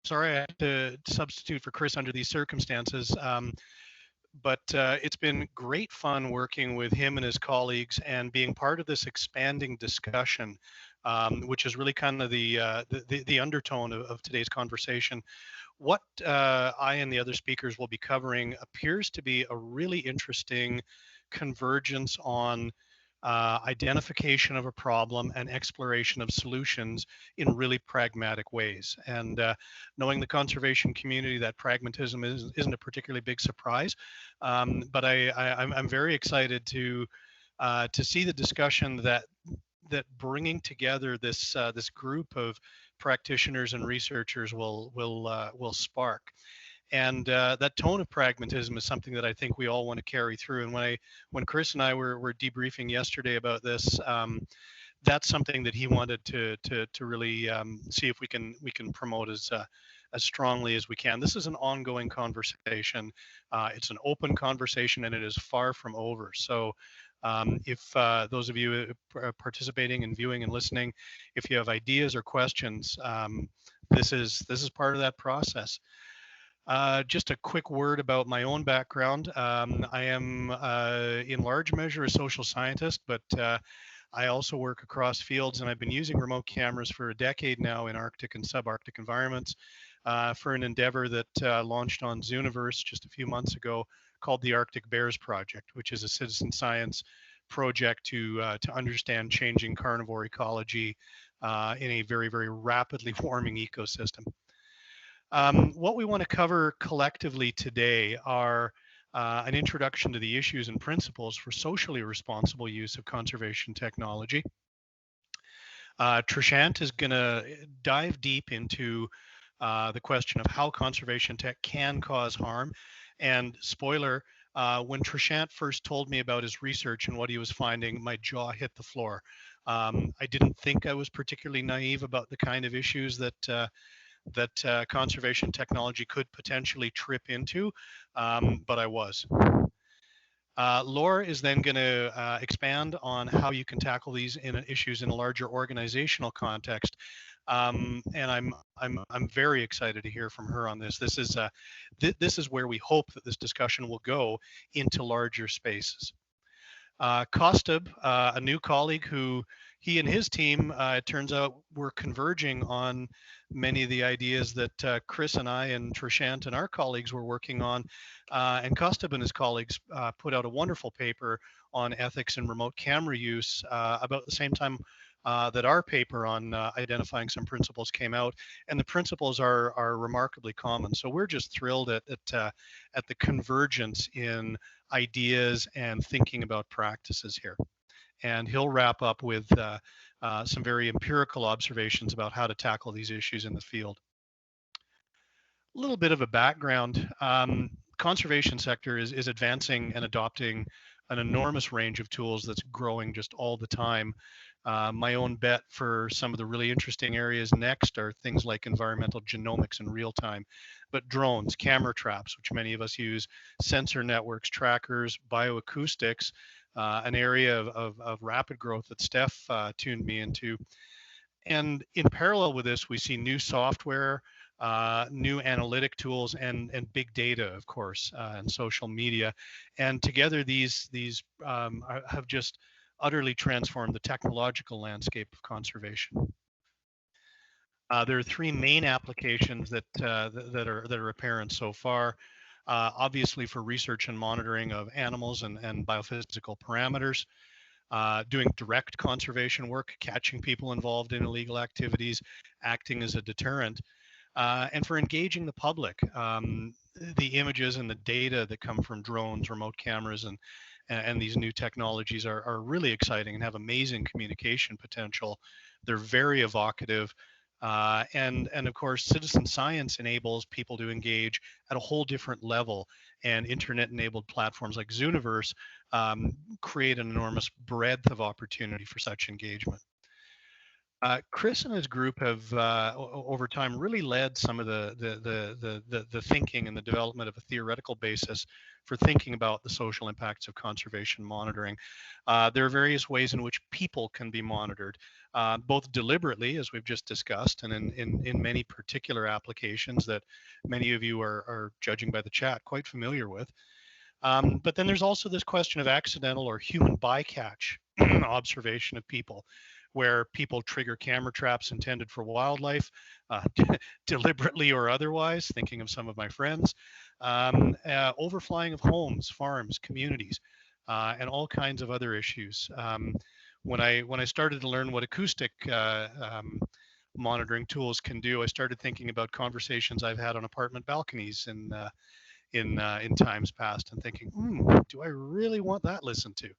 sorry I had to substitute for Chris under these circumstances. But it's been great fun working with him and his colleagues and being part of this expanding discussion, which is really kind of the undertone of today's conversation. What I and the other speakers will be covering appears to be a really interesting convergence on identification of a problem and exploration of solutions in really pragmatic ways. And knowing the conservation community, that pragmatism isn't a particularly big surprise. But I'm very excited to see the discussion that bringing together this group of practitioners and researchers will spark. And that tone of pragmatism is something that I think we all want to carry through. And when Chris and I were debriefing yesterday about this, that's something that he wanted to really see if we can promote as strongly as we can. This is an ongoing conversation. It's an open conversation, and it is far from over. So if those of you participating and viewing and listening, if you have ideas or questions, this is part of that process. Just a quick word about my own background. I am in large measure a social scientist, but I also work across fields, and I've been using remote cameras for a decade now in Arctic and subarctic environments for an endeavor that launched on Zooniverse just a few months ago called the Arctic Bears Project, which is a citizen science project to understand changing carnivore ecology in a very, very rapidly warming ecosystem. What we want to cover collectively today are an introduction to the issues and principles for socially responsible use of conservation technology. Trishant is going to dive deep into the question of how conservation tech can cause harm. And spoiler, when Trishant first told me about his research and what he was finding, my jaw hit the floor. I didn't think I was particularly naive about the kind of issues that conservation technology could potentially trip into, but I was. Laure is then going to expand on how you can tackle these issues in a larger organizational context, and I'm very excited to hear from her on this. This is where we hope that this discussion will go into larger spaces. Koustubh, a new colleague who he and his team, it turns out, were converging on many of the ideas that Chris and I and Trishant and our colleagues were working on. And Koustubh and his colleagues put out a wonderful paper on ethics in remote camera use about the same time that our paper on identifying some principles came out, and the principles are remarkably common. So we're just thrilled at the convergence in ideas and thinking about practices here. And he'll wrap up with some very empirical observations about how to tackle these issues in the field. A little bit of a background. Conservation sector is advancing and adopting an enormous range of tools that's growing just all the time. My own bet for some of the really interesting areas next are things like environmental genomics in real time, but drones, camera traps, which many of us use, sensor networks, trackers, bioacoustics, an area of rapid growth that Steph tuned me into. And in parallel with this, we see new software, new analytic tools, and big data, of course, and social media. And together, these have just utterly transformed the technological landscape of conservation. There are three main applications that are apparent so far. Obviously, for research and monitoring of animals and biophysical parameters, doing direct conservation work, catching people involved in illegal activities, acting as a deterrent, and for engaging the public. The images and the data that come from drones, remote cameras, and these new technologies are really exciting and have amazing communication potential. They're very evocative. And of course, citizen science enables people to engage at a whole different level, and internet-enabled platforms like Zooniverse create an enormous breadth of opportunity for such engagement. Chris and his group have, over time, really led some of the thinking and the development of a theoretical basis for thinking about the social impacts of conservation monitoring. There are various ways in which people can be monitored. both deliberately, as we've just discussed, and in many particular applications that many of you are judging by the chat quite familiar with. But then there's also this question of accidental or human bycatch observation of people, where people trigger camera traps intended for wildlife, deliberately or otherwise, thinking of some of my friends, overflying of homes, farms, communities, and all kinds of other issues. When I started to learn what acoustic monitoring tools can do, I started thinking about conversations I've had on apartment balconies in times past, and thinking, do I really want that listened to?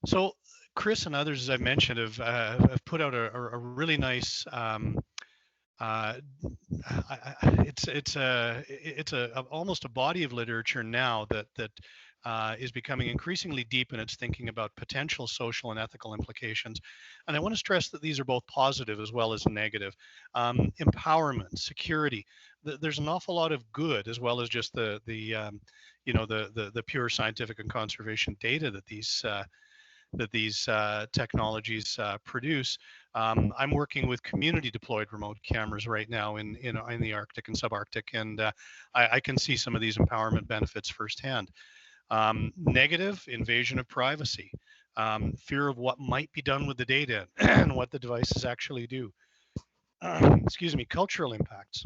So Chris and others, as I mentioned, have put out a really nice. It's almost a body of literature now that is becoming increasingly deep in its thinking about potential social and ethical implications. And I want to stress that these are both positive as well as negative. Empowerment, security. There's an awful lot of good, as well as just the pure scientific and conservation data that these technologies produce. I'm working with community deployed remote cameras right now in the Arctic and subarctic, and I can see some of these empowerment benefits firsthand. Negative, invasion of privacy, fear of what might be done with the data and what the devices actually do. Excuse me, cultural impacts.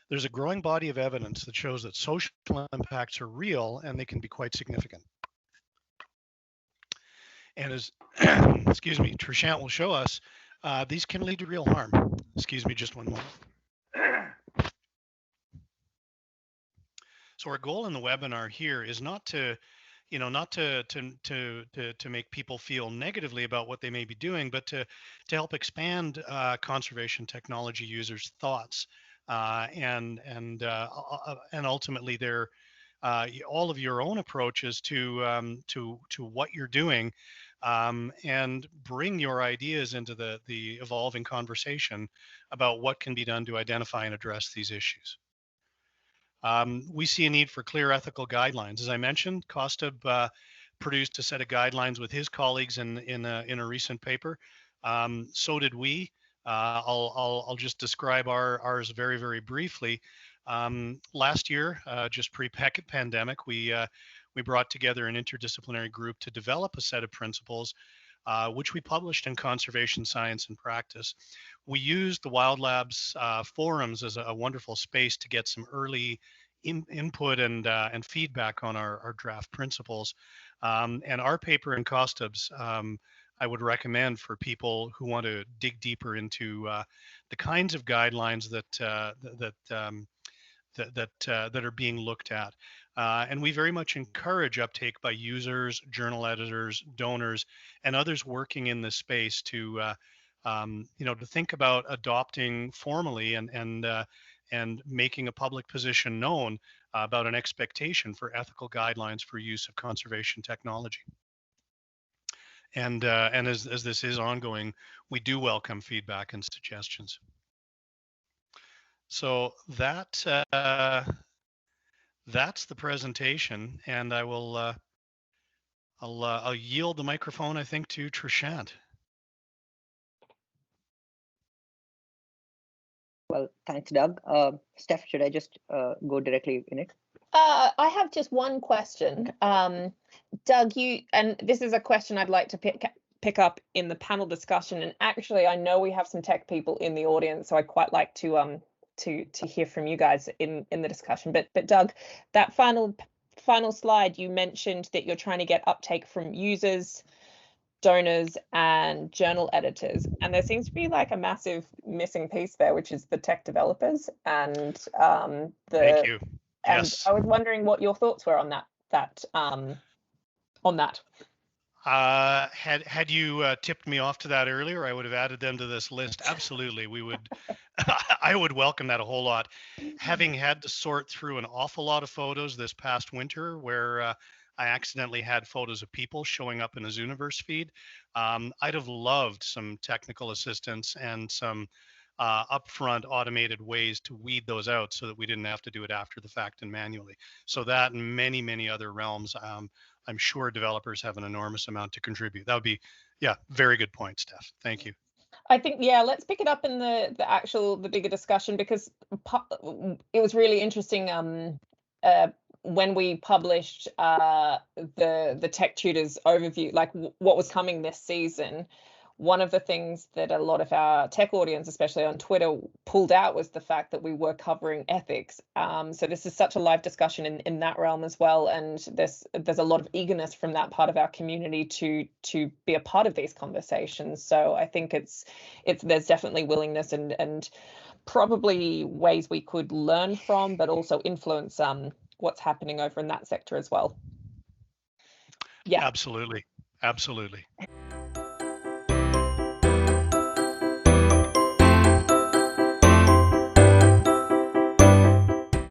There's a growing body of evidence that shows that social impacts are real and they can be quite significant. And as, excuse me, Trishant will show us, these can lead to real harm. Excuse me, just one moment. So our goal in the webinar here is not to make people feel negatively about what they may be doing, but to help expand conservation technology users' thoughts and ultimately their all of your own approaches to what you're doing, and bring your ideas into the evolving conversation about what can be done to identify and address these issues. We see a need for clear ethical guidelines. As I mentioned, Koustubh produced a set of guidelines with his colleagues in a recent paper. So did we. I'll just describe ours very, very briefly. Last year, just pre-pandemic, we brought together an interdisciplinary group to develop a set of principles, which we published in Conservation Science and Practice. We used the Wild Labs forums as a wonderful space to get some early input and feedback on our draft principles. And our paper in Koustubh's, I would recommend for people who want to dig deeper into the kinds of guidelines that are being looked at. And we very much encourage uptake by users, journal editors, donors, and others working in this space to think about adopting formally and making a public position known about an expectation for ethical guidelines for use of conservation technology. And as this is ongoing, we do welcome feedback and suggestions. So that's the presentation, and I will I'll yield the microphone, I think, to Trishant. Well, thanks, Doug. Steph, should I just go directly in it? I have just one question. Doug, and this is a question I'd like to pick up in the panel discussion. And actually, I know we have some tech people in the audience, so I'd quite like to hear from you guys in the discussion. But Doug, that final slide, you mentioned that you're trying to get uptake from users, donors, and journal editors, and there seems to be like a massive missing piece there, which is the tech developers and Thank you. And yes. I was wondering what your thoughts were on that. Had you tipped me off to that earlier, I would have added them to this list. Absolutely, we would. I would welcome that a whole lot. Having had to sort through an awful lot of photos this past winter, where I accidentally had photos of people showing up in a Zooniverse feed, I'd have loved some technical assistance and some upfront automated ways to weed those out so that we didn't have to do it after the fact and manually. So that and many, many other realms, I'm sure developers have an enormous amount to contribute. That would be, yeah, very good point, Steph. Thank you. I think, yeah, let's pick it up in the bigger discussion, because it was really interesting when we published the Tech Tutors overview, like what was coming this season. One of the things that a lot of our tech audience, especially on Twitter, pulled out was the fact that we were covering ethics. So this is such a live discussion in that realm as well, and there's a lot of eagerness from that part of our community to be a part of these conversations. So I think there's definitely willingness and probably ways we could learn from, but also influence what's happening over in that sector as well. Yeah, Absolutely.